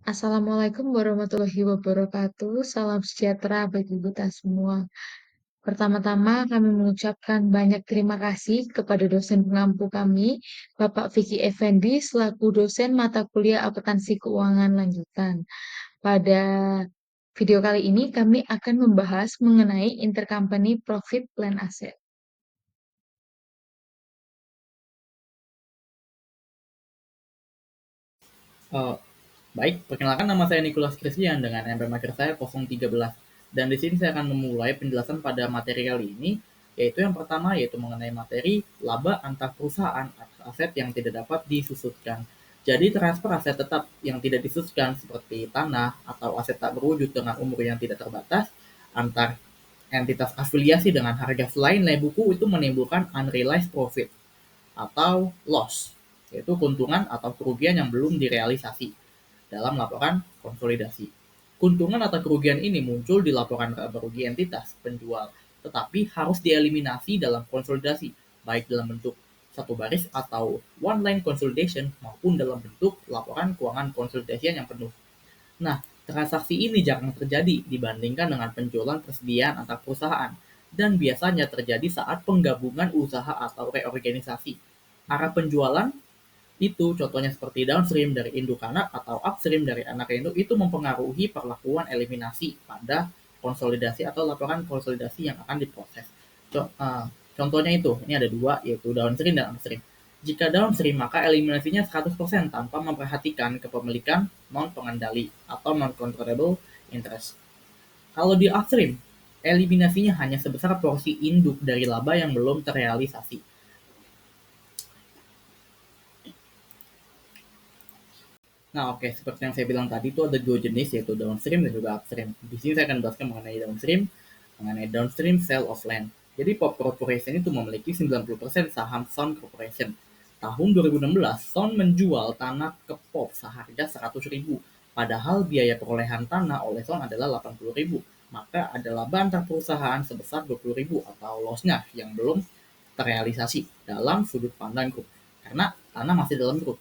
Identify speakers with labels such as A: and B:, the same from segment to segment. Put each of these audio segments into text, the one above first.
A: Assalamualaikum warahmatullahi wabarakatuh. Salam sejahtera bagi kita semua. Pertama-tama kami mengucapkan banyak terima kasih kepada dosen pengampu kami, Bapak Vicky Effendi, selaku dosen mata kuliah akuntansi keuangan lanjutan. Pada video kali ini kami akan membahas mengenai intercompany profit plan asset.
B: Eh, Baik, perkenalkan nama saya Nicholas Christian dengan NPM akhir saya 013. Dan di sini saya akan memulai penjelasan pada materi kali ini, yaitu yang pertama yaitu mengenai materi laba antar perusahaan atas aset yang tidak dapat disusutkan. Jadi transfer aset tetap yang tidak disusutkan seperti tanah atau aset tak berwujud dengan umur yang tidak terbatas antar entitas afiliasi dengan harga selain nilai buku itu menimbulkan unrealized profit atau loss, yaitu keuntungan atau kerugian yang belum direalisasi dalam laporan konsolidasi. Keuntungan atau kerugian ini muncul di laporan laba rugi entitas penjual, tetapi harus dieliminasi dalam konsolidasi, baik dalam bentuk satu baris atau one line consolidation maupun dalam bentuk laporan keuangan konsolidasi yang penuh. Nah, transaksi ini jarang terjadi dibandingkan dengan penjualan persediaan antar perusahaan dan biasanya terjadi saat penggabungan usaha atau reorganisasi. Arah penjualan itu contohnya seperti downstream dari induk anak atau upstream dari anak induk itu mempengaruhi perlakuan eliminasi pada konsolidasi atau laporan konsolidasi yang akan diproses. Contohnya itu, ini ada dua, yaitu downstream dan upstream. Jika downstream, maka eliminasinya 100% tanpa memperhatikan kepemilikan non-pengendali atau non-controllable interest. Kalau di upstream, eliminasinya hanya sebesar porsi induk dari laba yang belum terrealisasi. Nah, oke, seperti yang saya bilang tadi itu ada dua jenis yaitu downstream dan juga upstream. Di sini saya akan bahaskan mengenai downstream sale of land. Jadi Pop Corporation itu memiliki 90% saham Son Corporation. Tahun 2016, Son menjual tanah ke Pop seharga 100.000, padahal biaya perolehan tanah oleh Son adalah 80.000. Maka ada laba antar perusahaan sebesar 20.000 atau loss-nya yang belum terrealisasi dalam sudut pandang grup karena tanah masih dalam grup.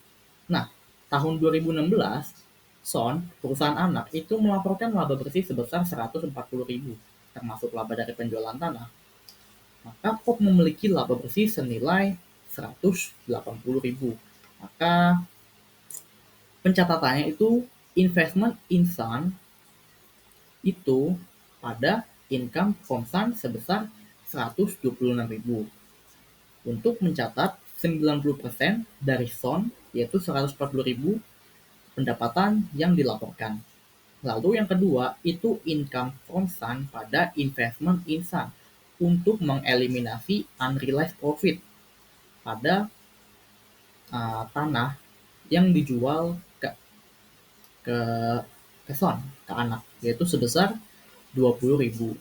B: Nah, tahun 2016, Son, perusahaan anak, itu melaporkan laba bersih sebesar 140.000, termasuk laba dari penjualan tanah. Maka Pop memiliki laba bersih senilai 180.000. Maka pencatatannya itu investment in Sun itu pada income from Sun sebesar 126.000. Untuk mencatat 90% dari Son, yaitu 140.000 pendapatan yang dilaporkan. Lalu yang kedua itu income from Sun pada investment in Sun untuk mengeliminasi unrealized profit pada tanah yang dijual ke ke Sun, ke anak, yaitu sebesar 20.000.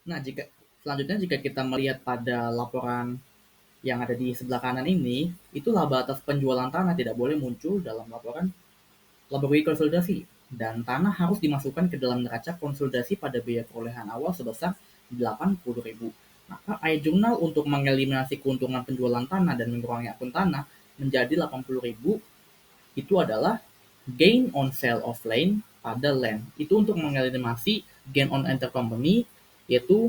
B: Nah, jika kita melihat pada laporan yang ada di sebelah kanan ini, itu laba atas penjualan tanah tidak boleh muncul dalam laporan laba rugi konsolidasi, dan tanah harus dimasukkan ke dalam neraca konsolidasi pada biaya perolehan awal sebesar 80.000. Maka iJournal untuk mengeliminasi keuntungan penjualan tanah dan mengurangi akun tanah menjadi 80.000 itu adalah gain on sale of land pada land. Itu untuk mengeliminasi gain on intercompany, yaitu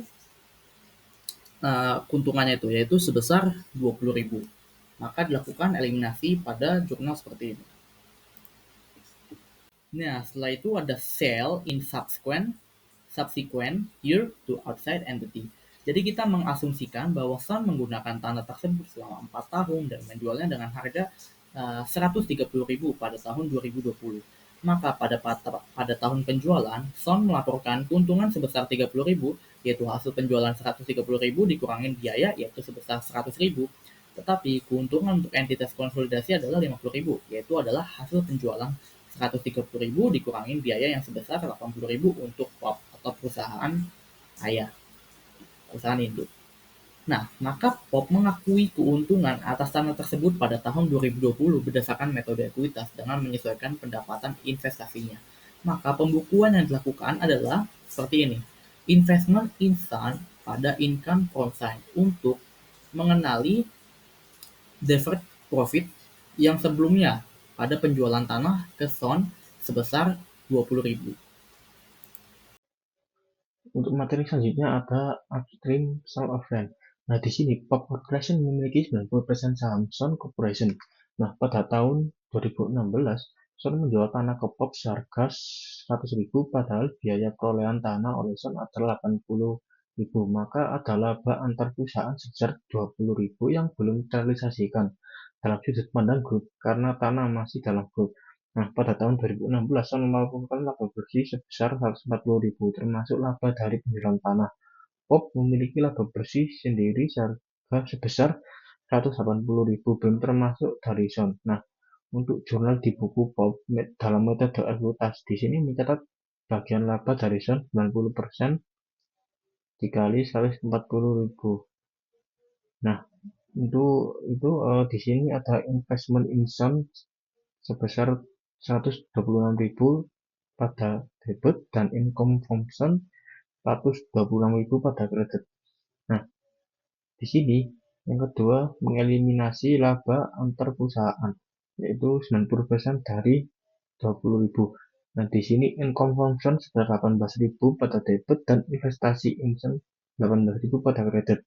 B: keuntungannya itu yaitu sebesar 20.000. Maka dilakukan eliminasi pada jurnal seperti ini. Nah, setelah itu ada sale in subsequent year to outside entity. Jadi kita mengasumsikan bahwa Sun menggunakan tanah tersebut selama 4 tahun dan menjualnya dengan harga 130.000 pada tahun 2020. Maka pada tahun penjualan, Sun melaporkan keuntungan sebesar 30.000, yaitu hasil penjualan 130.000 dikurangin biaya yaitu sebesar 100.000. Tetapi keuntungan untuk entitas konsolidasi adalah 50.000, yaitu adalah hasil penjualan 130.000 dikurangin biaya yang sebesar 80.000 untuk POP atau perusahaan ayah, perusahaan induk. Nah, maka POP mengakui keuntungan atas tanah tersebut pada tahun 2020 berdasarkan metode ekuitas dengan menyesuaikan pendapatan investasinya. Maka pembukuan yang dilakukan adalah seperti ini. Investment in Sun pada income from Sun untuk mengenali deferred profit yang sebelumnya pada penjualan tanah ke Son sebesar 20.000.
C: Untuk materi selanjutnya ada upstream sale of land. Nah, di sini Pop Corporation memiliki 90% saham Sun Corporation. Nah, pada tahun 2016, Sun menjual tanah ke Pop seharga 100.000, padahal biaya perolehan tanah oleh Sun adalah 80.000. Maka ada laba antar perusahaan sebesar 20.000 yang belum terrealisasikan dalam sudut pandang grup karena tanah masih dalam grup. Nah, pada tahun 2016, Sun melakukan laba bersih sebesar 140.000, termasuk laba dari penjualan tanah. Pop memiliki laba bersih sendiri seharga sebesar 180.000, belum termasuk dari Sun. Nah, untuk jurnal di buku Pop dalam metode ekuitas di sini mencatat bagian laba dari Sun 90% dikali 140.000. Nah, untuk itu di sini ada investment in Sun sebesar 126.000 pada debit dan income from Sun 126.000 pada kredit. Nah, di sini yang kedua mengeliminasi laba antar perusahaan, yaitu 90% dari 20.000. Nah, di sini income from Sun sebesar 18.000 pada debit dan investasi in Sun 18.000 pada kredit.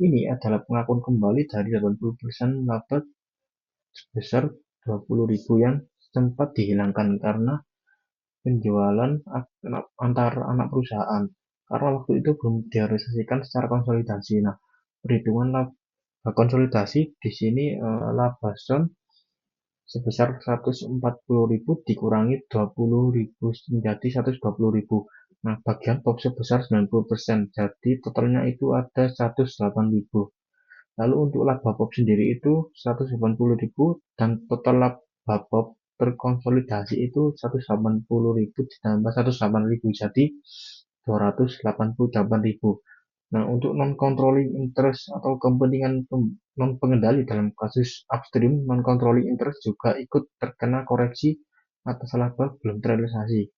C: Ini adalah pengakuan kembali dari 80% laba sebesar 20.000 yang sempat dihilangkan karena penjualan antar anak perusahaan, karena waktu itu belum direalisasikan secara konsolidasi. Nah, perhitungan laba konsolidasi di sini laba Sun sebesar 140.000 dikurangi 20.000 menjadi 120.000. Nah, bagian top sebesar 90%, jadi totalnya itu ada 108.000. Lalu untuk laba BOB sendiri itu 180.000 dan total laba BOB terkonsolidasi itu 180.000 ditambah 108.000 jadi 288.000. Nah, untuk non-controlling interest atau kepentingan non-pengendali dalam kasus upstream, non-controlling interest juga ikut terkena koreksi atas laba belum terrealisasi.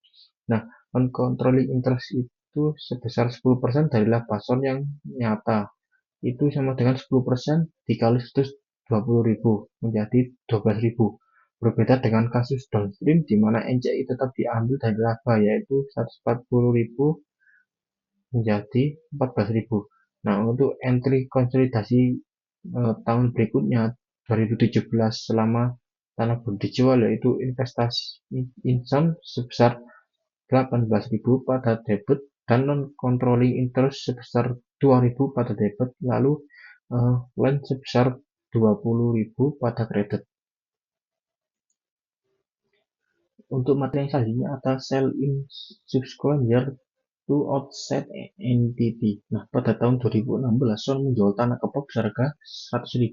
C: Nah, non-controlling interest itu sebesar 10% dari laba Sun yang nyata, itu sama dengan 10% dikali 120.000 menjadi 12.000. Berbeda dengan kasus downstream di mana NCI tetap diambil dari laba yaitu 140.000 menjadi 14.000. Nah, untuk entry konsolidasi tahun berikutnya 2017 selama tanah belum dijual yaitu investasi insan sebesar 18.000 pada debit dan non-controlling interest sebesar 2.000 pada debit, lalu land sebesar 20.000 pada kredit. Untuk materi yang selanjutnya ada sell in subscriber to outside entity. Nah, pada tahun 2016, Sun menjual tanah ke Pop seharga 100.000,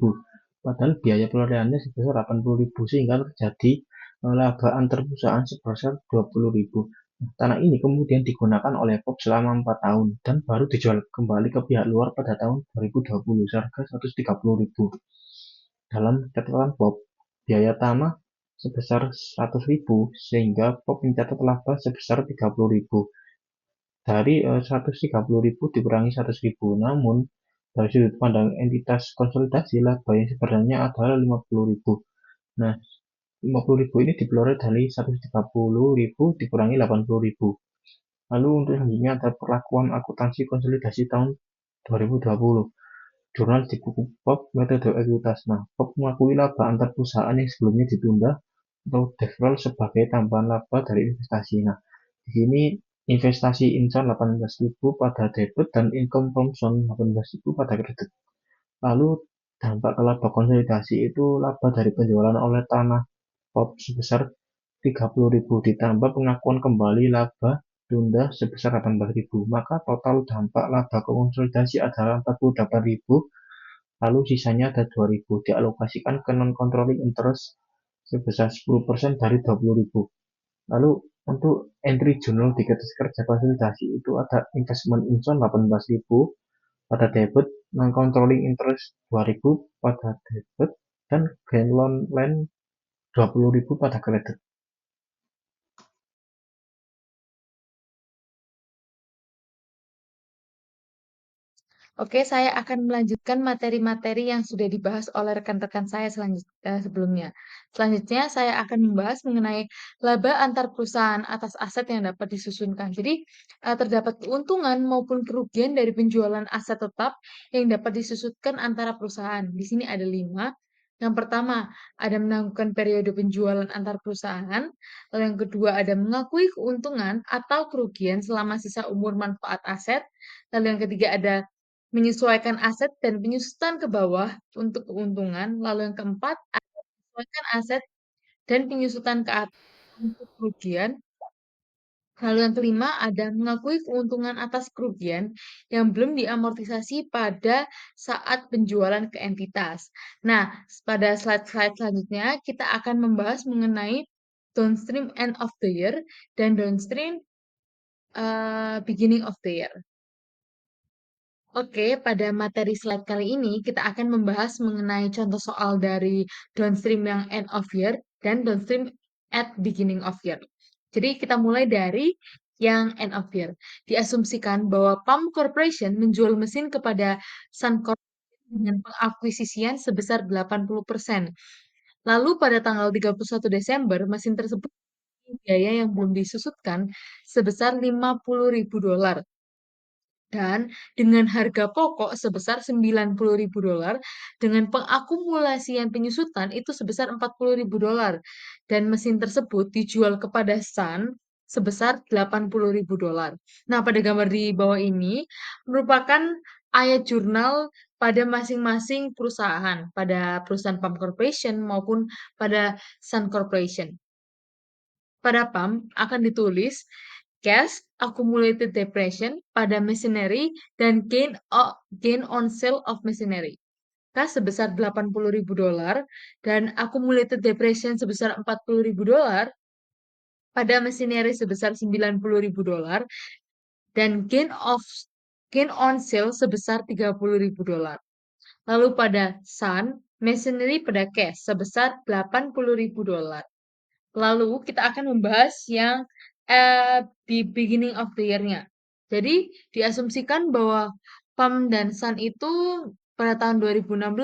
C: padahal biaya perolehannya sebesar 80.000 sehingga terjadi laba antar perusahaan sebesar 20.000. Nah, tanah ini kemudian digunakan oleh Pop selama 4 tahun dan baru dijual kembali ke pihak luar pada tahun 2020 seharga 130.000. Dalam catatan Pop, biaya tanah sebesar 100.000 sehingga Pop mencatat laba sebesar 30.000. Dari 130.000 dikurangi 100.000, namun dari sudut pandang entitas konsolidasi laba yang sebenarnya adalah 50.000. Nah, 50.000 ini diperoleh dari 130.000 dikurangi 80.000. Lalu untuk selanjutnya ada perlakuan akuntansi konsolidasi tahun 2020. Jurnal di buku Pop metode ekuitas. Nah, Pop mengakui laba antar perusahaan yang sebelumnya ditunda atau deferral sebagai tambahan laba dari investasi. Nah, di sini investasi Insan 18.000 pada debit dan income from Sun 18.000 pada kredit. Lalu dampak ke laba konsolidasi itu laba dari penjualan oleh tanah Pop sebesar 30.000 ditambah pengakuan kembali laba tunda sebesar 18.000, maka total dampak laba konsolidasi adalah 48.000, lalu sisanya ada 2.000 dialokasikan ke non-controlling interest sebesar 10% dari 20.000. Lalu untuk entry jurnal di kertas kerja konsolidasi itu ada investment in Sun 18.000 pada debit, non-controlling interest 2.000 pada debit, dan gain loan land 20.000 pada kredit.
A: Oke, saya akan melanjutkan materi-materi yang sudah dibahas oleh rekan-rekan saya sebelumnya. Selanjutnya, saya akan membahas mengenai laba antar perusahaan atas aset yang dapat disusunkan. Jadi, terdapat keuntungan maupun kerugian dari penjualan aset tetap yang dapat disusutkan antara perusahaan. Di sini ada 5. Yang pertama, ada menangguhkan periode penjualan antar perusahaan. Lalu yang kedua, ada mengakui keuntungan atau kerugian selama sisa umur manfaat aset. Lalu yang ketiga, ada menyesuaikan aset dan penyusutan ke bawah untuk keuntungan. Lalu yang keempat, ada menyesuaikan aset dan penyusutan ke atas untuk kerugian. Lalu yang kelima, ada mengakui keuntungan atas kerugian yang belum diamortisasi pada saat penjualan ke entitas. Nah, pada slide-slide selanjutnya, kita akan membahas mengenai downstream end of the year dan downstream beginning of the year. Oke, pada materi slide kali ini kita akan membahas mengenai contoh soal dari downstream yang end of year dan downstream at beginning of year. Jadi kita mulai dari yang end of year. Diasumsikan bahwa Palm Corporation menjual mesin kepada Sun Corporation dengan pengakuisisian sebesar 80%. Lalu pada tanggal 31 Desember, mesin tersebut memiliki biaya yang belum disusutkan sebesar $50.000 dan dengan harga pokok sebesar $90.000 dengan pengakumulasian penyusutan itu sebesar $40.000 dan mesin tersebut dijual kepada Sun sebesar $80.000. Nah, pada gambar di bawah ini merupakan ayat jurnal pada masing-masing perusahaan, pada perusahaan Palm Corporation maupun pada Sun Corporation. Pada PAM akan ditulis cash accumulated depreciation pada machinery dan gain on sale of machinery. Cash sebesar $80.000 dan accumulated depreciation sebesar $40.000 pada machinery sebesar $90.000 dan gain on sale sebesar $30.000. Lalu pada Sun, machinery pada cash sebesar $80.000. Lalu kita akan membahas yang di beginning of the year-nya. Jadi diasumsikan bahwa PAM dan Sun itu pada tahun 2016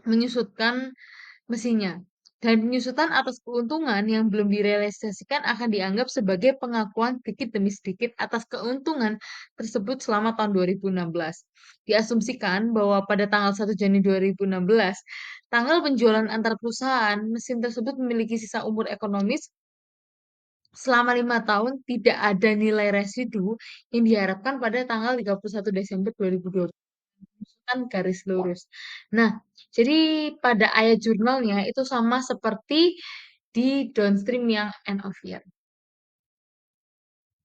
A: menyusutkan mesinnya. Dan penyusutan atas keuntungan yang belum direalisasikan akan dianggap sebagai pengakuan sedikit demi sedikit atas keuntungan tersebut selama tahun 2016. Diasumsikan bahwa pada tanggal 1 Januari 2016, tanggal penjualan antar perusahaan, mesin tersebut memiliki sisa umur ekonomis selama 5 tahun tidak ada nilai residu yang diharapkan pada tanggal 31 Desember 2020 kan garis lurus. Nah, jadi pada ayat jurnalnya itu sama seperti di downstream yang end of year.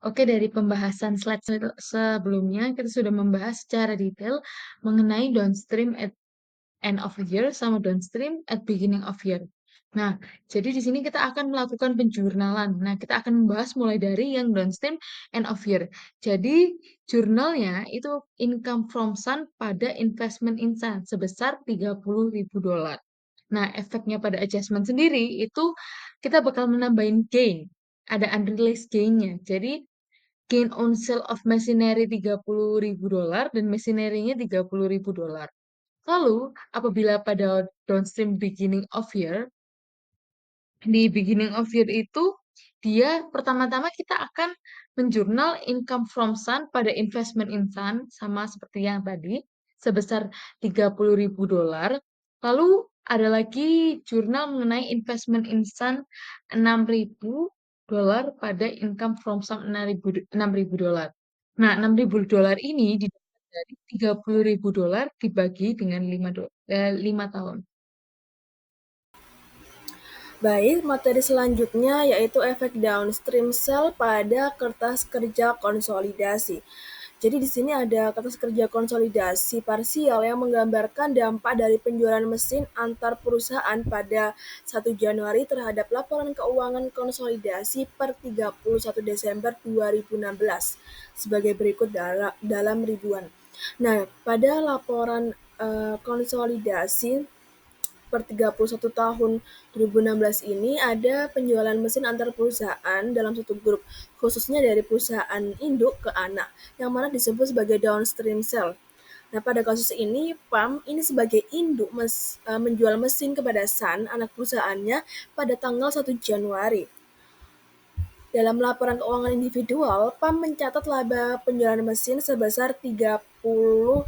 A: Oke, dari pembahasan slide sebelumnya, kita sudah membahas secara detail mengenai downstream at end of year sama downstream at beginning of year. Nah, jadi di sini kita akan melakukan penjurnalan. Nah, kita akan membahas mulai dari yang downstream end of year. Jadi, jurnalnya itu income from Sun pada investment in Sun sebesar $30.000. Nah, efeknya pada adjustment sendiri itu kita bakal menambahin gain. Ada unrealized gain-nya. Jadi, gain on sale of machinery $30.000 dan machinery-nya $30.000. Lalu, apabila pada downstream beginning of year, di beginning of year itu, dia pertama-tama kita akan menjurnal income from Sun pada investment in Sun, sama seperti yang tadi, sebesar $30.000. Lalu, ada lagi jurnal mengenai investment in Sun $6.000 pada income from Sun $6.000. Nah, $6.000 ini didapat dari $30.000 dibagi dengan 5 tahun.
D: Baik, materi selanjutnya yaitu efek downstream sale pada kertas kerja konsolidasi. Jadi di sini ada kertas kerja konsolidasi parsial yang menggambarkan dampak dari penjualan mesin antar perusahaan pada 1 Januari terhadap laporan keuangan konsolidasi per 31 Desember 2016 sebagai berikut dalam ribuan. Nah, pada laporan konsolidasi per 31 tahun 2016 ini ada penjualan mesin antar perusahaan dalam satu grup, khususnya dari perusahaan induk ke anak, yang mana disebut sebagai downstream sale. Nah, pada kasus ini, PAM ini sebagai induk menjual mesin kepada Sun, anak perusahaannya, pada tanggal 1 Januari. Dalam laporan keuangan individual, PAM mencatat laba penjualan mesin sebesar $30.000.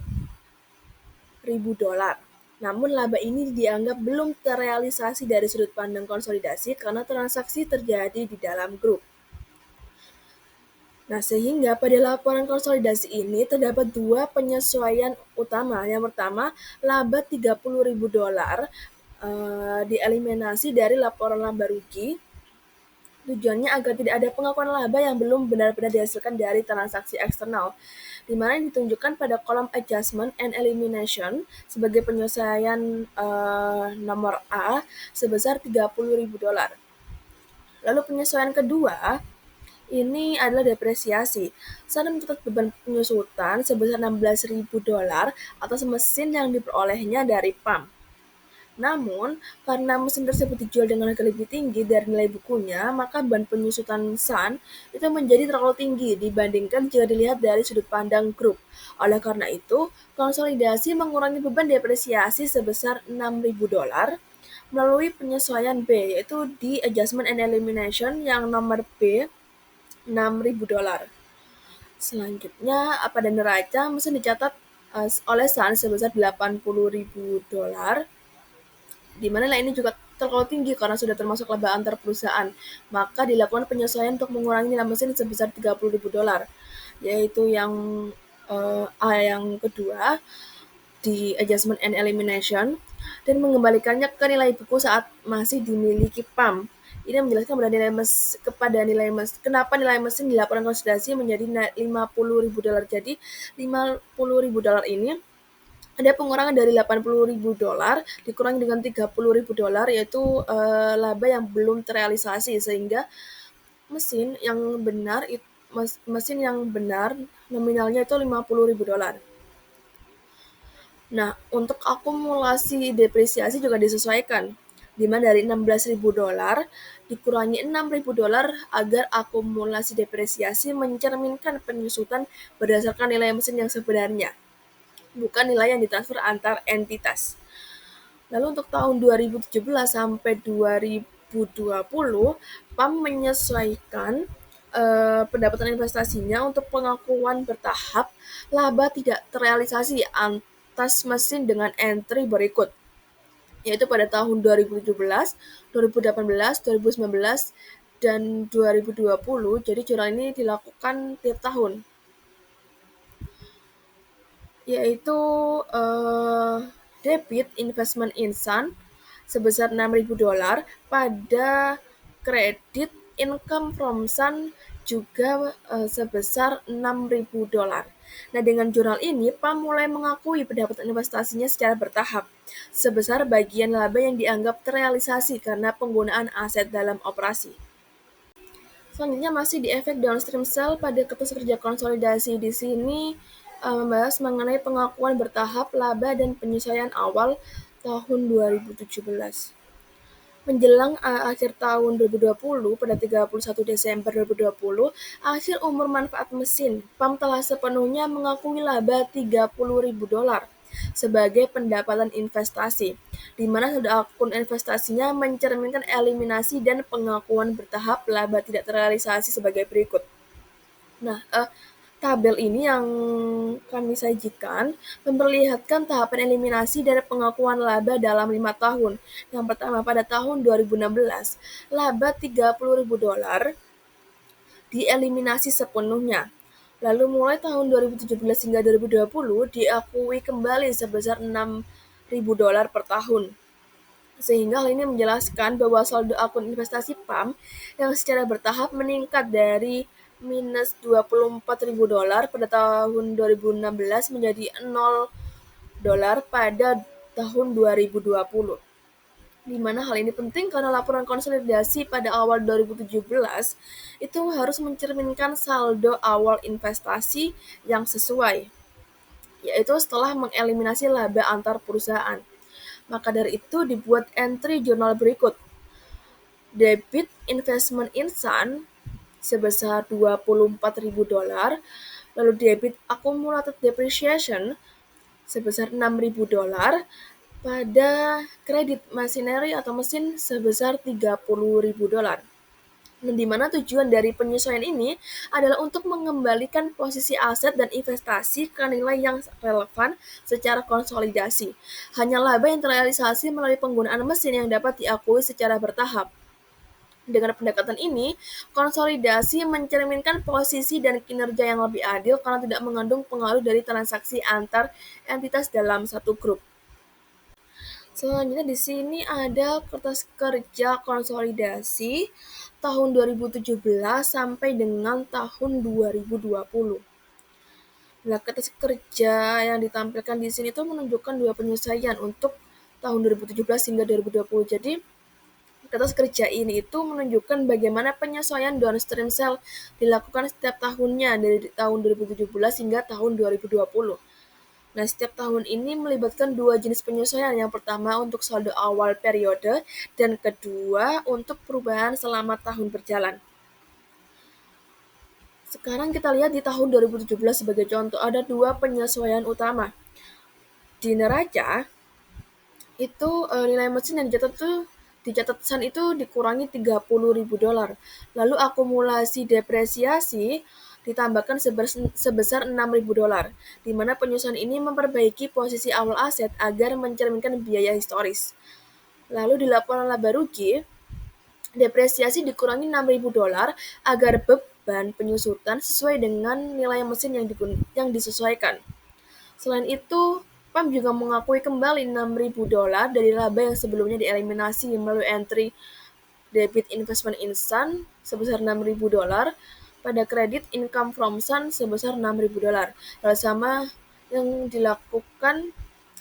D: Namun laba ini dianggap belum terrealisasi dari sudut pandang konsolidasi karena transaksi terjadi di dalam grup. Nah, sehingga pada laporan konsolidasi ini terdapat dua penyesuaian utama. Yang pertama, laba $30.000 dieliminasi dari laporan laba rugi. Tujuannya agar tidak ada pengakuan laba yang belum benar-benar dihasilkan dari transaksi eksternal, di mana ditunjukkan pada kolom Adjustment and Elimination sebagai penyesuaian nomor A sebesar $30.000. Lalu penyesuaian kedua ini adalah depresiasi. Sana mencatat beban penyusutan sebesar $16.000 atas mesin yang diperolehnya dari PAM. Namun, karena mesin tersebut dijual dengan harga lebih tinggi dari nilai bukunya, maka beban penyusutan Sun itu menjadi terlalu tinggi dibandingkan jika dilihat dari sudut pandang grup. Oleh karena itu, konsolidasi mengurangi beban depresiasi sebesar $6.000 melalui penyesuaian B, yaitu di Adjustment and Elimination yang nomor B, $6.000. Selanjutnya, pada neraca, mesin dicatat oleh Sun sebesar $80.000, di mana nilai ini juga terlalu tinggi karena sudah termasuk laba antar perusahaan. Maka dilakukan penyesuaian untuk mengurangi nilai mesin sebesar $30.000, yaitu yang A yang kedua di Adjustment and Elimination, dan mengembalikannya ke nilai buku saat masih dimiliki PAM. Ini menjelaskan kenapa nilai mesin di laporan konsolidasi menjadi $50.000. Jadi $50.000 ini ada pengurangan dari $80.000 dikurangi dengan $30.000, yaitu laba yang belum terrealisasi, sehingga mesin yang benar nominalnya itu $50.000. Nah, untuk akumulasi depresiasi juga disesuaikan, di mana dari $16.000 dikurangi $6.000 agar akumulasi depresiasi mencerminkan penyusutan berdasarkan nilai mesin yang sebenarnya, bukan nilai yang ditransfer antar entitas. Lalu untuk tahun 2017 sampai 2020, PAM menyesuaikan pendapatan investasinya untuk pengakuan bertahap laba tidak terrealisasi atas mesin dengan entry berikut, yaitu pada tahun 2017, 2018, 2019, dan 2020. Jadi jurnal ini dilakukan tiap tahun, yaitu debit investment in Sun sebesar $6.000 pada kredit income from Sun juga sebesar $6.000. Nah, dengan jurnal ini, PAM mulai mengakui pendapatan investasinya secara bertahap, sebesar bagian laba yang dianggap terrealisasi karena penggunaan aset dalam operasi. Selanjutnya masih di efek downstream sale pada kertas kerja konsolidasi. Di sini membahas mengenai pengakuan bertahap laba dan penyesuaian awal tahun 2017. Menjelang akhir tahun 2020, pada 31 Desember 2020, akhir umur manfaat mesin, PAM telah sepenuhnya mengakui laba $30.000 sebagai pendapatan investasi, di mana sudah akun investasinya mencerminkan eliminasi dan pengakuan bertahap laba tidak terrealisasi sebagai berikut. Nah, tabel ini yang kami sajikan memperlihatkan tahapan eliminasi dari pengakuan laba dalam 5 tahun. Yang pertama, pada tahun 2016, laba $30.000 dieliminasi sepenuhnya. Lalu mulai tahun 2017 hingga 2020 diakui kembali sebesar $6.000 per tahun. Sehingga hal ini menjelaskan bahwa saldo akun investasi PAM yang secara bertahap meningkat dari minus $24.000 pada tahun 2016 menjadi $0 pada tahun 2020. Di mana hal ini penting karena laporan konsolidasi pada awal 2017 itu harus mencerminkan saldo awal investasi yang sesuai, yaitu setelah mengeliminasi laba antar perusahaan. Maka dari itu dibuat entry jurnal berikut. Debit investment in Sun sebesar $24.000, lalu debit accumulated depreciation sebesar $6.000, pada kredit machinery atau mesin sebesar $30.000. Nah, di mana tujuan dari penyesuaian ini adalah untuk mengembalikan posisi aset dan investasi ke nilai yang relevan secara konsolidasi. Hanya laba yang terrealisasi melalui penggunaan mesin yang dapat diakui secara bertahap. Dengan pendekatan ini, konsolidasi mencerminkan posisi dan kinerja yang lebih adil karena tidak mengandung pengaruh dari transaksi antar entitas dalam satu grup. Selanjutnya di sini ada kertas kerja konsolidasi tahun 2017 sampai dengan tahun 2020. Nah, kertas kerja yang ditampilkan di sini itu menunjukkan dua penyesuaian untuk tahun 2017 hingga 2020. Jadi, kertas kerja ini itu menunjukkan bagaimana penyesuaian downstream sell dilakukan setiap tahunnya dari tahun 2017 hingga tahun 2020. Nah, setiap tahun ini melibatkan dua jenis penyesuaian. Yang pertama untuk saldo awal periode dan kedua untuk perubahan selama tahun berjalan. Sekarang kita lihat di tahun 2017 sebagai contoh ada dua penyesuaian utama. Di neraca itu nilai mesin yang dicatat Sun itu dikurangi $30.000. Lalu akumulasi depresiasi ditambahkan sebesar $6.000, di mana penyusunan ini memperbaiki posisi awal aset agar mencerminkan biaya historis. Lalu di laporan laba rugi, depresiasi dikurangi $6.000 agar beban penyusutan sesuai dengan nilai mesin yang disesuaikan. Selain itu, PAM juga mengakui kembali $6.000 dari laba yang sebelumnya dieliminasi melalui entry debit investment in Sun sebesar $6.000 pada kredit income from Sun sebesar $6.000.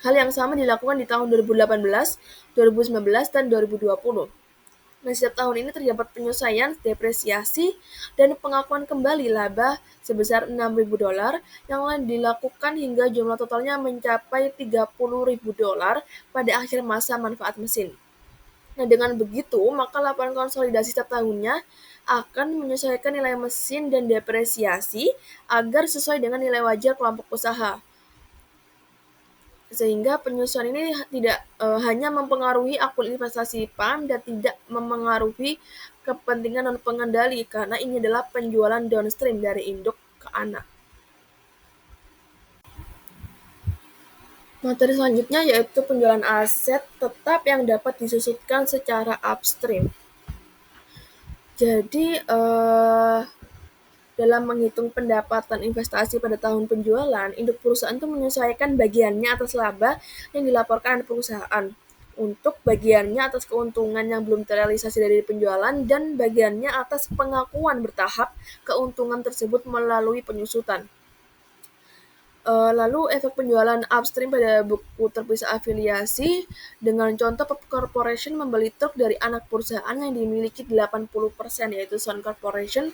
D: Hal yang sama dilakukan di tahun 2018, 2019, dan 2020. Nah, setiap tahun ini terdapat penyesuaian, depresiasi, dan pengakuan kembali laba sebesar $6.000 yang dilakukan hingga jumlah totalnya mencapai $30.000 pada akhir masa manfaat mesin. Nah, dengan begitu, maka laporan konsolidasi setiap tahunnya akan menyesuaikan nilai mesin dan depresiasi agar sesuai dengan nilai wajar kelompok usaha. Sehingga penyesuaian ini tidak hanya mempengaruhi akun investasi PAM dan tidak memengaruhi kepentingan non-pengendali karena ini adalah penjualan downstream dari induk ke anak. Materi selanjutnya yaitu penjualan aset tetap yang dapat disusutkan secara upstream. Jadi, dalam menghitung pendapatan investasi pada tahun penjualan, induk perusahaan itu menyesuaikan bagiannya atas laba yang dilaporkan perusahaan untuk bagiannya atas keuntungan yang belum terrealisasi dari penjualan dan bagiannya atas pengakuan bertahap keuntungan tersebut melalui penyusutan. Lalu efek penjualan upstream pada buku terpisah afiliasi dengan contoh Pop Corporation membeli truk dari anak perusahaan yang dimiliki 80% yaitu Sun Corporation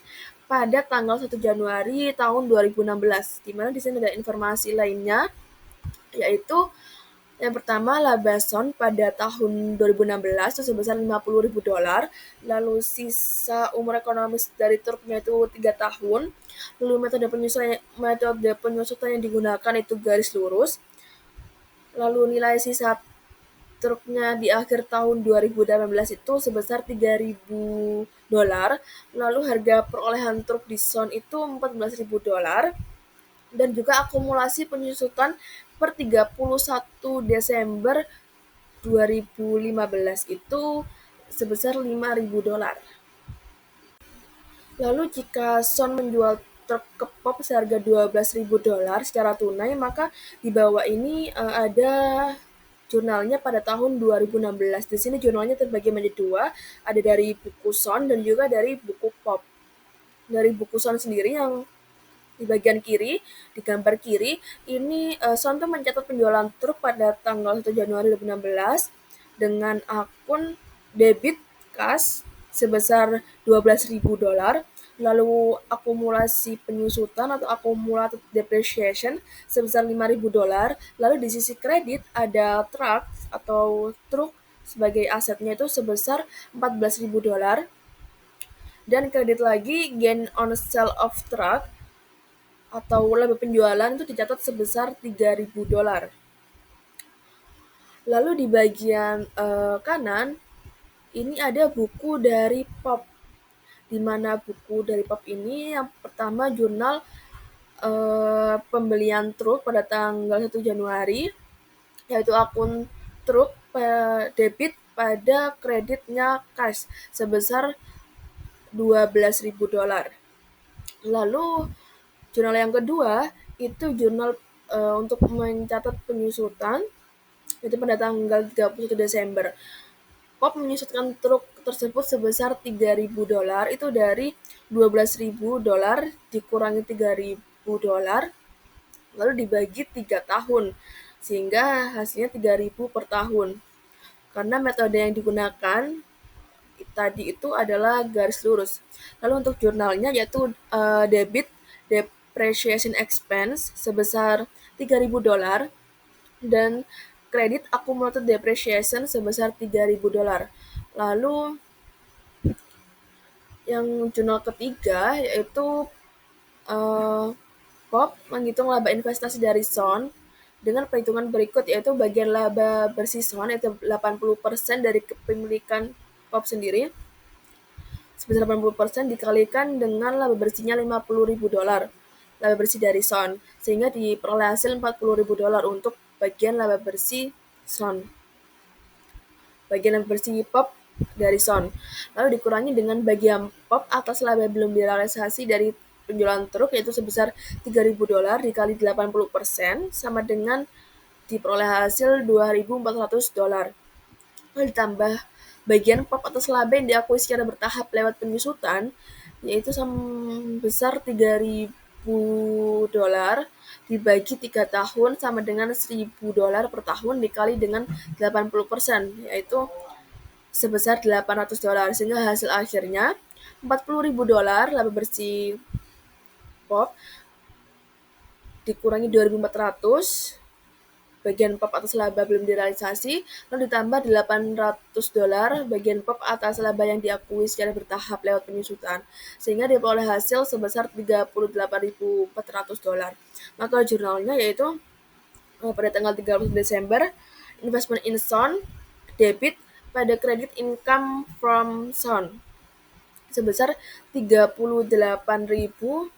D: pada tanggal 1 Januari tahun 2016. Di mana di sini ada informasi lainnya yaitu yang pertama, laba Sun pada tahun 2016 itu sebesar $50.000, lalu sisa umur ekonomis dari truknya itu 3 tahun, lalu metode penyusutan yang digunakan itu garis lurus, lalu nilai sisa truknya di akhir tahun 2018 itu sebesar $3.000, lalu harga perolehan truk di Sun itu $14.000, dan juga akumulasi penyusutan per 31 Desember 2015 itu sebesar $5.000. Lalu jika Sun menjual truk ke Pop seharga $12.000 secara tunai, maka di bawah ini ada jurnalnya pada tahun 2016. Di sini jurnalnya terbagi menjadi dua, ada dari buku Sun dan juga dari buku Pop. Dari buku Sun sendiri yang di bagian kiri, di gambar kiri, ini Sun tuh mencatat penjualan truk pada tanggal 1 Januari 2016 dengan akun debit kas sebesar $12.000, lalu akumulasi penyusutan atau accumulated depreciation sebesar $5.000, lalu di sisi kredit ada truk atau truk sebagai asetnya itu sebesar $14.000, dan kredit lagi gain on sale of truck atau laba penjualan itu dicatat sebesar $3.000. Lalu di bagian kanan ini ada buku dari Pop, di mana buku dari Pop ini yang pertama jurnal pembelian truk pada tanggal 1 Januari, yaitu akun truk debit pada kreditnya cash sebesar $12.000. Lalu jurnal yang kedua itu jurnal untuk mencatat penyusutan, yaitu pada tanggal 31 Desember. Pop menyusutkan truk tersebut sebesar $3.000, itu dari $12.000 dikurangi $3.000 lalu dibagi 3 tahun sehingga hasilnya 3.000 per tahun. Karena metode yang digunakan tadi itu adalah garis lurus. Lalu untuk jurnalnya yaitu debit depreciation expense sebesar $3.000 dan kredit accumulated depreciation sebesar $3.000. Lalu yang jurnal ketiga yaitu Pop menghitung laba investasi dari Son dengan perhitungan berikut, yaitu bagian laba bersih Son yaitu 80% dari kepemilikan Pop sendiri sebesar 80% dikalikan dengan laba bersihnya $50.000 laba bersih dari Son, sehingga diperoleh hasil $40.000 untuk bagian laba bersih Son. Bagian laba bersih Pop dari Son. Lalu dikurangi dengan bagian Pop atas laba belum direalisasi dari penjualan truk, yaitu sebesar $3.000 dikali 80% sama dengan diperoleh hasil $2.400. Lalu ditambah bagian Pop atas laba yang diakui secara bertahap lewat penyusutan, yaitu sebesar $3.000 dibagi 3 tahun sama dengan $1.000 per tahun dikali dengan 80%, yaitu sebesar $800, sehingga hasil akhirnya $40.000 laba bersih Pop dikurangi 2.400 bagian Pop atas laba belum direalisasi, lalu ditambah $800 bagian Pop atas laba yang diakui secara bertahap lewat penyusutan, sehingga diperoleh hasil sebesar $38.400. Maka jurnalnya yaitu pada tanggal 30 Desember, investment in Son debit pada credit income from Son sebesar $38.400.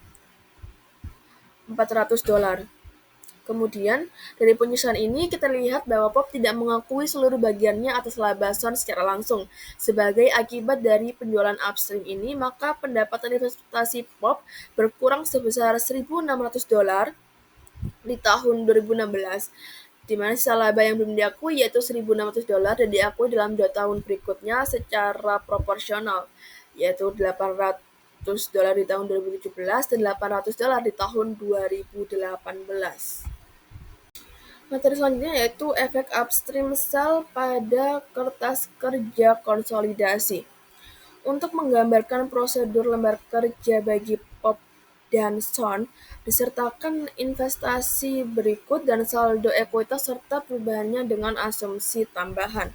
D: Kemudian, dari penyusunan ini kita lihat bahwa Pop tidak mengakui seluruh bagiannya atas laba Son secara langsung. Sebagai akibat dari penjualan upstream ini, maka pendapatan investasi Pop berkurang sebesar $1.600 di tahun 2016, di mana sisa laba yang belum diakui yaitu $1.600 dan diakui dalam 2 tahun berikutnya secara proporsional, yaitu $800 di tahun 2017 dan $800 di tahun 2018. Materi selanjutnya yaitu efek upstream sale pada kertas kerja konsolidasi. Untuk menggambarkan prosedur lembar kerja bagi Pop dan Son, disertakan investasi berikut dan saldo ekuitas serta perubahannya dengan asumsi tambahan.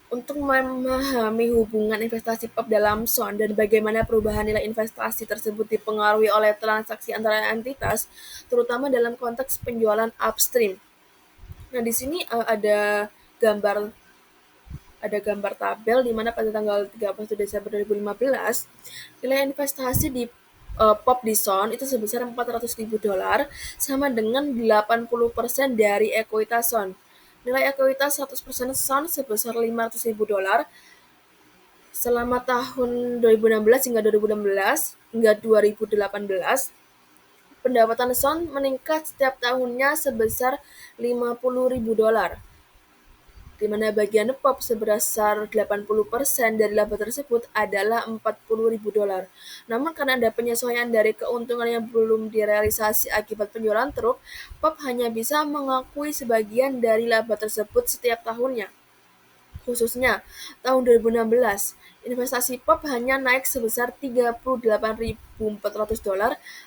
D: Untuk memahami hubungan investasi Pop dalam Son dan bagaimana perubahan nilai investasi tersebut dipengaruhi oleh transaksi antara entitas, terutama dalam konteks penjualan upstream. Nah, di sini ada gambar tabel di mana pada tanggal 31 Desember 2015 nilai investasi di Pop di Son itu sebesar $400.000 sama dengan 80% dari ekuitas Son. Nilai ekuitas 100% Son sebesar $500.000 selama tahun 2016 hingga 2018, pendapatan Son meningkat setiap tahunnya sebesar $50.000, di mana bagian Pop sebesar 80% dari laba tersebut adalah $40.000. Namun karena ada penyesuaian dari keuntungan yang belum direalisasi akibat penjualan truk, Pop hanya bisa mengakui sebagian dari laba tersebut setiap tahunnya. Khususnya tahun 2016, investasi Pop hanya naik sebesar $38.400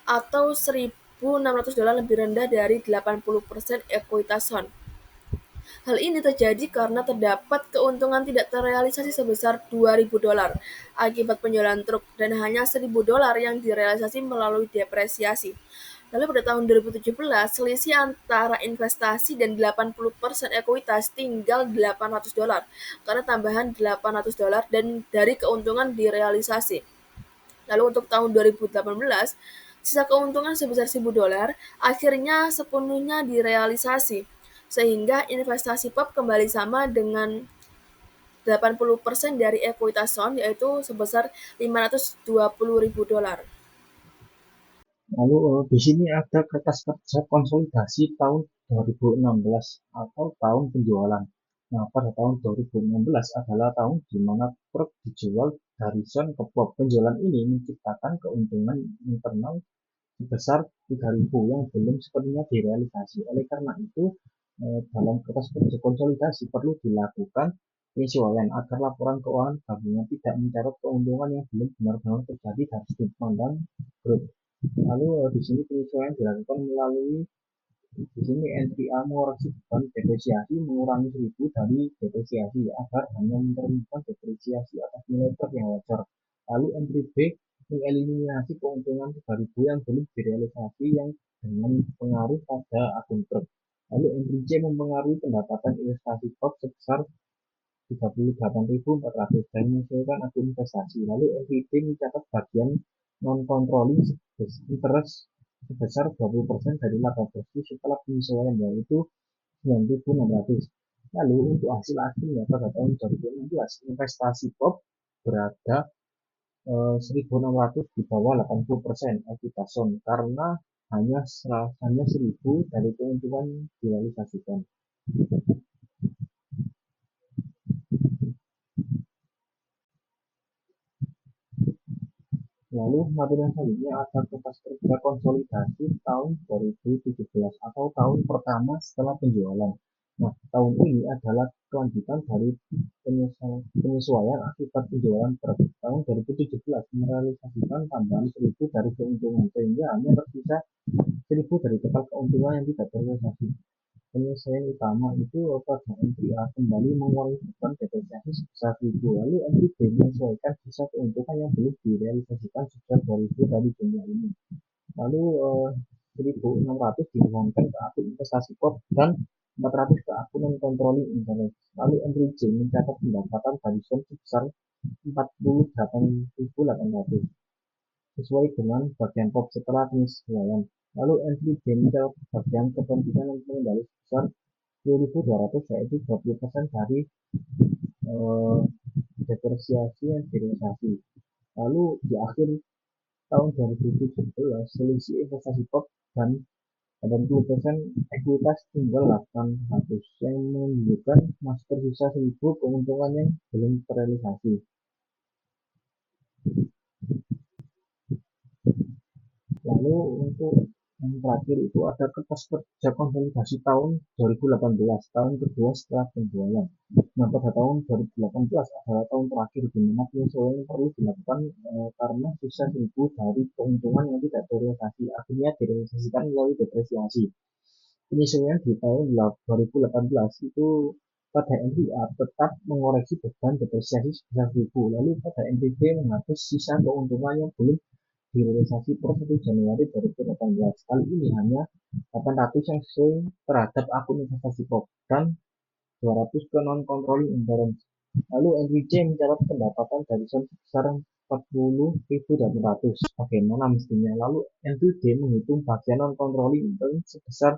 D: atau $1.600 lebih rendah dari 80% ekuitas Son. Hal ini terjadi karena terdapat keuntungan tidak terrealisasi sebesar $2.000 akibat penjualan truk dan hanya $1.000 yang direalisasi melalui depresiasi. Lalu pada tahun 2017, selisih antara investasi dan 80% ekuitas tinggal $800 karena tambahan $800 dan dari keuntungan direalisasi. Lalu untuk tahun 2018, sisa keuntungan sebesar $1.000 akhirnya sepenuhnya direalisasi, sehingga investasi POP kembali sama dengan 80% dari ekuitas Son, yaitu sebesar $520.000.
C: Lalu di sini ada kertas kerja konsolidasi tahun 2016 atau tahun penjualan. Nah, pada tahun 2016 adalah tahun di mana truk dijual dari Son ke Pop. Penjualan ini menciptakan keuntungan internal sebesar 3.000 yang belum sepenuhnya direalisasi. Oleh karena itu, dalam kertas kerja konsolidasi perlu dilakukan penyesuaian agar laporan keuangan gabungan tidak mencatat keuntungan yang belum benar-benar terjadi dari sudut pandang grup. Lalu di sini penyesuaian dilakukan melalui di sini entry A mengoreksi beban depresiasi mengurangi 1.000 dari depresiasi agar hanya mencerminkan depresiasi atas nilai truk yang wajar. Lalu entry B mengeliminasi keuntungan 3.000 yang belum direalisasi yang dengan pengaruh pada akun truk. Lalu entry C mempengaruhi pendapatan investasi truk sebesar 38.400 dan menyesuaikan akun investasi. Lalu entry D mencatat bagian non-controlling interest sebesar 20% dari laba bersih setelah penyesuaian, yaitu 9.600. Lalu untuk hasil akhirnya pada tahun 2016 investasi POP berada 1.600 di bawah 80% ekuitas Son karena hanya 1.000 dari keuntungan direalisasikan. Lalu materi yang selanjutnya ada kertas kerja konsolidasi tahun 2017 atau tahun pertama setelah penjualan. Nah, tahun ini adalah kelanjutan dari penyesuaian akibat penjualan truk. Tahun 2017 merealisasikan tambahan 1.000 dari keuntungan sehingga hanya tersisa 1.000 dari total keuntungan yang tidak terrealisasi. Penyelesaian utama itu pada entry A kembali mengurangi beban depresiasi sebesar 1.000. Lalu entry B menyesuaikan sisa keuntungan yang belum direalisasikan sebesar 2.000 dari jumlah ini. Lalu 1.600 dikembangkan ke akun investasi POP dan 400 ke akun non-controlling interest. Lalu entry C mencatat pendapatan dari Son sebesar 48.800 sesuai dengan bagian POP setelah penyesuaian. Lalu entry B mencatat bagian kepentingan dan pengendali sebesar 10.200 yaitu 20% dari depresiasi yang direalisasi. Lalu di akhir tahun 2017 selisih investasi POP dan 80% ekuitas tinggal 800 yang menunjukkan masih tersisa 1.000 keuntungan yang belum terrealisasi. Lalu untuk yang terakhir itu ada kertas kerja konsolidasi tahun 2018, tahun kedua setelah penjualan. Nah, pada tahun 2018 adalah tahun terakhir di mana penyesuaian perlu dilakukan karena sisa 1.000 dari keuntungan yang tidak terrealisasi akhirnya direalisasikan melalui depresiasi. Penyesuaian di tahun 2018 itu pada entry A tetap mengoreksi beban depresiasi sebesar 1.000, lalu pada entry B menghapus sisa keuntungan yang belum direalisasi per 1 Januari 2018. Kali ini hanya 800 yang sesuai terhadap akun investasi POP dan 200 ke non-controlling interest. Lalu entry C mencatat pendapatan dari Son sebesar 40.800 bagaimana mestinya. Lalu entry D menghitung bagian non-controlling interest sebesar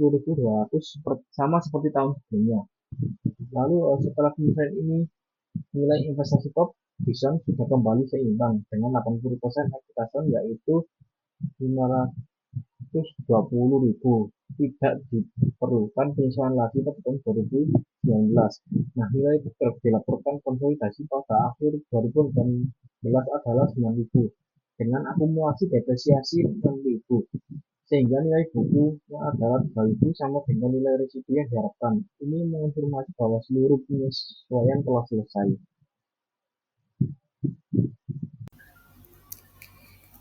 C: 10.200 sama seperti tahun sebelumnya. Lalu setelah penyelesaian ini nilai investasi POP di Son sudah kembali seimbang dengan 80% ekuitas Son yaitu 520.000. Tidak diperlukan penyesuaian lagi pada tahun 2019. Nah, nilai dilaporkan konsolidasi pada akhir 2018 adalah 9.000 dengan akumulasi depresiasi 6.000 sehingga nilai bukunya adalah 3.000 sama dengan nilai residu yang diharapkan. Ini mengonfirmasi bahwa seluruh penyesuaian telah selesai.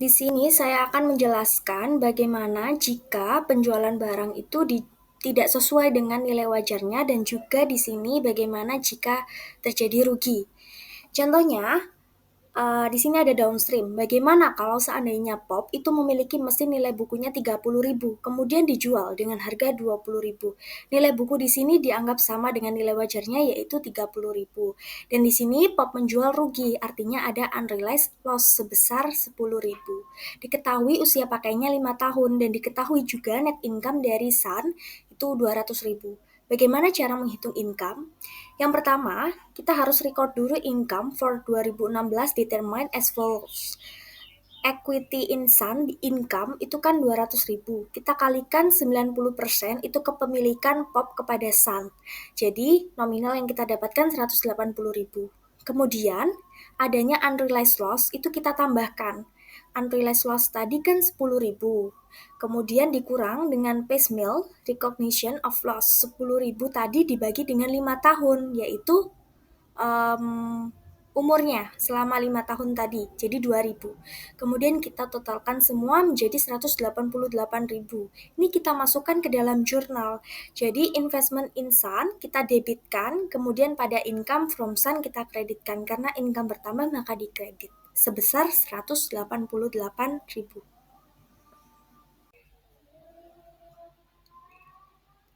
E: Di sini saya akan menjelaskan bagaimana jika penjualan barang itu tidak sesuai dengan nilai wajarnya, dan juga di sini bagaimana jika terjadi rugi. Contohnya, di sini ada downstream. Bagaimana kalau seandainya POP itu memiliki mesin nilai bukunya 30.000, kemudian dijual dengan harga 20.000. Nilai buku di sini dianggap sama dengan nilai wajarnya, yaitu 30.000. Dan di sini POP menjual rugi, artinya ada unrealized loss sebesar 10.000. Diketahui usia pakainya 5 tahun, dan diketahui juga net income dari Sun itu 200.000. Bagaimana cara menghitung income? Yang pertama, kita harus record dulu income for 2016 determined as follows. Equity in Sun income itu kan 200.000. Kita kalikan 90% itu kepemilikan POP kepada Sun. Jadi, nominal yang kita dapatkan 180.000. Kemudian, adanya unrealized loss itu kita tambahkan. Unrealized loss tadi kan 10.000. Kemudian dikurang dengan piecemeal recognition of loss. 10.000 tadi dibagi dengan 5 tahun, yaitu umurnya selama 5 tahun tadi, jadi 2.000. Kemudian kita totalkan semua menjadi 188.000. Ini kita masukkan ke dalam jurnal. Jadi investment in Sun kita debitkan, kemudian pada income from Sun kita kreditkan. Karena income bertambah maka dikredit sebesar 188.000.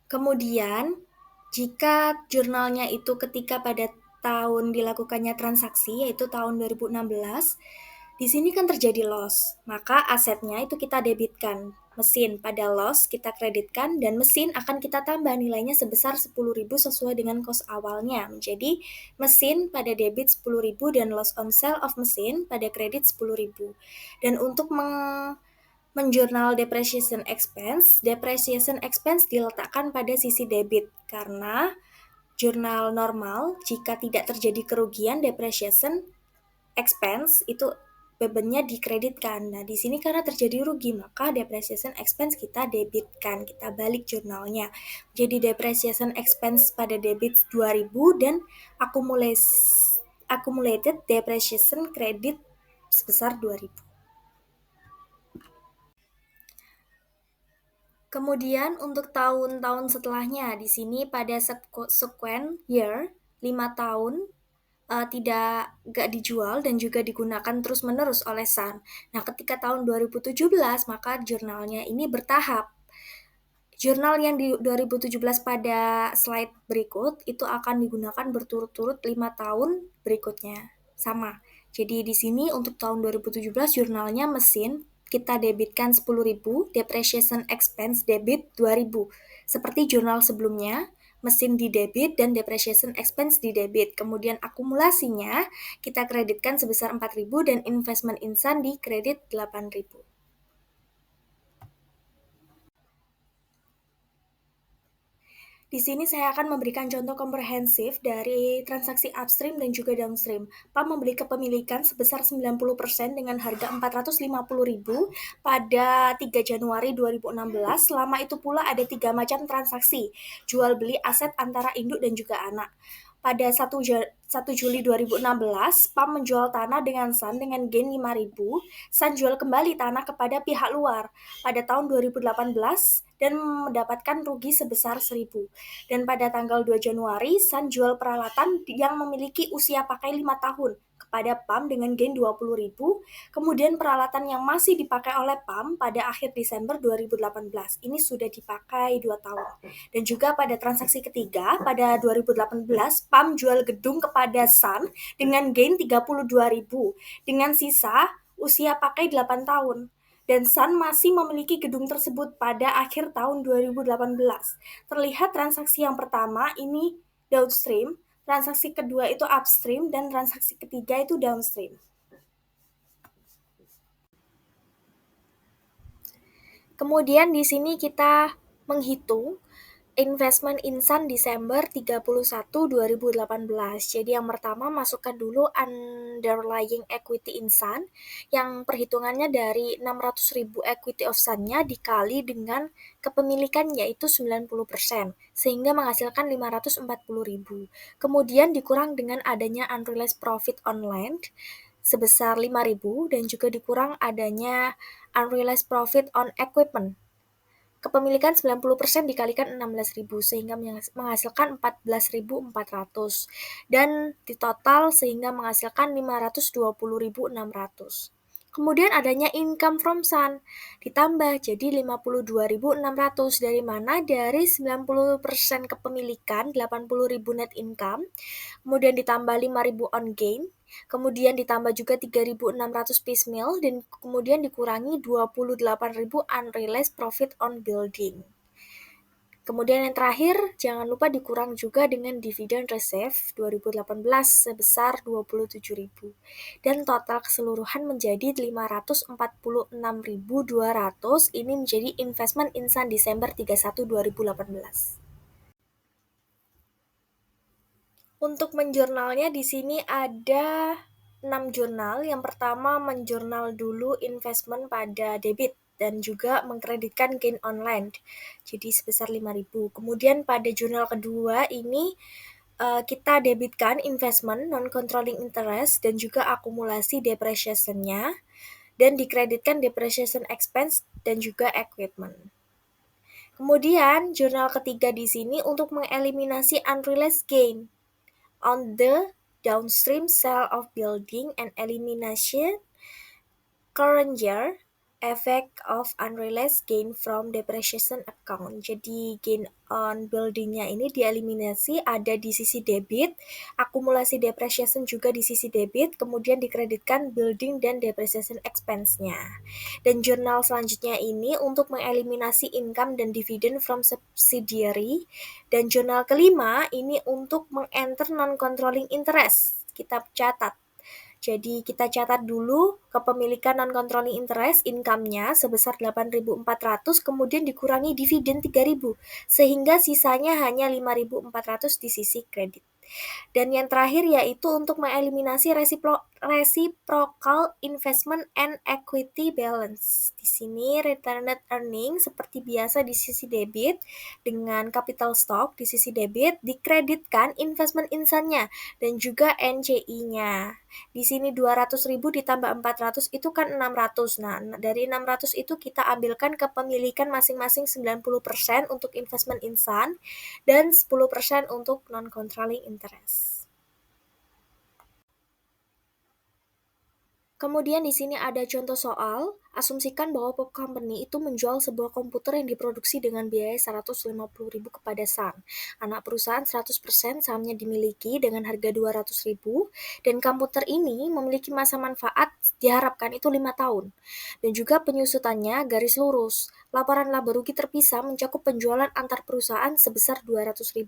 E: Kemudian, jika jurnalnya itu ketika pada tahun dilakukannya transaksi, yaitu tahun 2016, di sini kan terjadi loss, maka asetnya itu kita debitkan. Mesin pada loss kita kreditkan, dan mesin akan kita tambah nilainya sebesar 10.000 sesuai dengan cost awalnya. Menjadi mesin pada debit 10.000 dan loss on sale of mesin pada kredit 10.000. Dan untuk menjurnal depreciation expense diletakkan pada sisi debit, karena jurnal normal jika tidak terjadi kerugian depreciation expense itu bebannya dikreditkan. Nah, di sini karena terjadi rugi, maka depreciation expense kita debitkan, kita balik jurnalnya. Jadi depreciation expense pada debit 2.000 dan accumulated depreciation credit sebesar 2.000. Kemudian untuk tahun-tahun setelahnya, di sini pada subsequent year, 5 tahun tidak dijual dan juga digunakan terus-menerus oleh Sun. Nah, ketika tahun 2017, maka jurnalnya ini bertahap. Jurnal yang di 2017 pada slide berikut itu akan digunakan berturut-turut 5 tahun berikutnya. Sama. Jadi di sini untuk tahun 2017 jurnalnya mesin kita debitkan 10.000, depreciation expense debit 2.000. Seperti jurnal sebelumnya, mesin di debit dan depreciation expense di debit. Kemudian akumulasinya kita kreditkan sebesar 4.000 dan investment in Sun di kredit 8.000. Di sini saya akan memberikan contoh komprehensif dari transaksi upstream dan juga downstream. PAM membeli kepemilikan sebesar 90% dengan harga 450.000 pada 3 Januari 2016. Selama itu pula ada 3 macam transaksi, jual beli aset antara induk dan juga anak. Pada 1 Juli 2016, PAM menjual tanah dengan Sun dengan gain 5.000. Sun jual kembali tanah kepada pihak luar pada tahun 2018 dan mendapatkan rugi sebesar 1.000. Dan pada tanggal 2 Januari, Sun jual peralatan yang memiliki usia pakai 5 tahun kepada PAM dengan gain 20.000. Kemudian peralatan yang masih dipakai oleh PAM pada akhir Desember 2018. Ini sudah dipakai 2 tahun. Dan juga pada transaksi ketiga, pada 2018, PAM jual gedung kepada Sun dengan gain 32.000 dengan sisa usia pakai 8 tahun. Dan Sun masih memiliki gedung tersebut pada akhir tahun 2018. Terlihat transaksi yang pertama ini downstream, transaksi kedua itu upstream, dan transaksi ketiga itu downstream. Kemudian di sini kita menghitung investment in Sun Desember 31, 2018. Jadi yang pertama masukkan dulu underlying equity in Sun, yang perhitungannya dari 600.000 equity of Sun-nya dikali dengan kepemilikan yaitu 90%, sehingga menghasilkan 540.000. Kemudian dikurang dengan adanya unrealized profit on land sebesar 5.000 dan juga dikurang adanya unrealized profit on equipment. kepemilikan 90% dikalikan 16.000 sehingga menghasilkan 14.400 dan di total sehingga menghasilkan 520.600. Kemudian adanya income from sun ditambah jadi 52.600 dari mana? Dari 90% kepemilikan 80.000 net income, kemudian ditambah 5.000 on gain, kemudian ditambah juga 3.600 piecemeal, dan kemudian dikurangi 28.000 unrealized profit on building. Kemudian yang terakhir, jangan lupa dikurang juga dengan dividen receive 2018 sebesar 27.000. Dan total keseluruhan menjadi 546.200. Ini menjadi investment insan Desember 31 2018. Untuk menjurnalnya di sini ada 6 jurnal. Yang pertama menjurnal dulu investment pada debit dan juga mengkreditkan gain online. Jadi sebesar 5.000. Kemudian pada jurnal kedua ini kita debitkan investment non-controlling interest dan juga akumulasi depreciation-nya dan dikreditkan depreciation expense dan juga equipment. Kemudian jurnal ketiga di sini untuk mengeliminasi unrealized gain on the downstream sale of building and elimination current year effect of unrealized gain from depreciation account. Jadi gain on buildingnya ini dieliminasi, ada di sisi debit, akumulasi depreciation juga di sisi debit, kemudian dikreditkan building dan depreciation expense-nya. Dan jurnal selanjutnya ini untuk mengeliminasi income dan dividend from subsidiary. Dan jurnal kelima ini untuk mengenter non-controlling interest. Kita catat. Jadi kita catat dulu kepemilikan non-controlling interest income-nya sebesar 8.400, kemudian dikurangi dividen 3.000, sehingga sisanya hanya 5.400 di sisi kredit. Dan yang terakhir yaitu untuk mengeliminasi reciprocal investment and equity balance. Di sini returned earning seperti biasa di sisi debit dengan capital stock di sisi debit dikreditkan investment insannya dan juga NCI-nya. Di sini 200.000 ditambah 400 itu kan 600. Nah, dari 600 itu kita ambilkan kepemilikan masing-masing 90% untuk investment insan dan 10% untuk non-controlling interest. Kemudian di sini ada contoh soal, asumsikan bahwa Pop Company itu menjual sebuah komputer yang diproduksi dengan biaya 150.000 kepada Sun. Anak perusahaan 100% sahamnya dimiliki dengan harga 200.000 dan komputer ini memiliki masa manfaat diharapkan itu 5 tahun. Dan juga penyusutannya garis lurus. Laporan laba rugi terpisah mencakup penjualan antar perusahaan sebesar 200.000.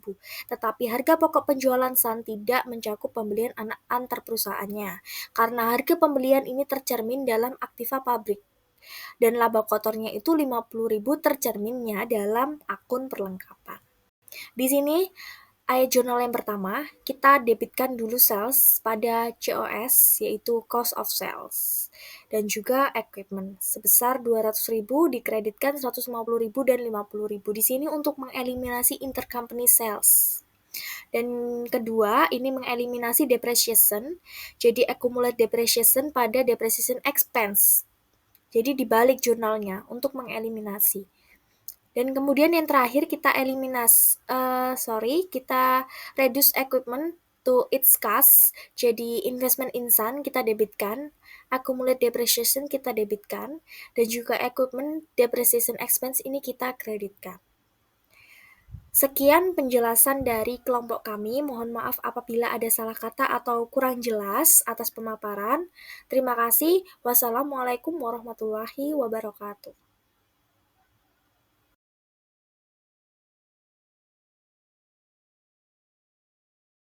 E: Tetapi harga pokok penjualan Sun tidak mencakup pembelian antar perusahaannya. Karena harga pembelian ini tercermin dalam aktiva pabrik. Dan laba kotornya itu 50.000 tercerminnya dalam akun perlengkapan. Di sini ayat jurnal yang pertama, kita debitkan dulu sales pada COS, yaitu cost of sales. Dan juga equipment, sebesar 200.000 dikreditkan 150.000 dan 50.000. Di sini untuk mengeliminasi intercompany sales. Dan kedua, ini mengeliminasi depreciation, jadi accumulate depreciation pada depreciation expense. Jadi dibalik jurnalnya untuk mengeliminasi. Dan kemudian yang terakhir kita kita reduce equipment to its cost. Jadi investment insan kita debitkan, accumulate depreciation kita debitkan, dan juga equipment depreciation expense ini kita kreditkan. Sekian penjelasan dari kelompok kami. Mohon maaf apabila ada salah kata atau kurang jelas atas pemaparan. Terima kasih. Wassalamualaikum warahmatullahi wabarakatuh.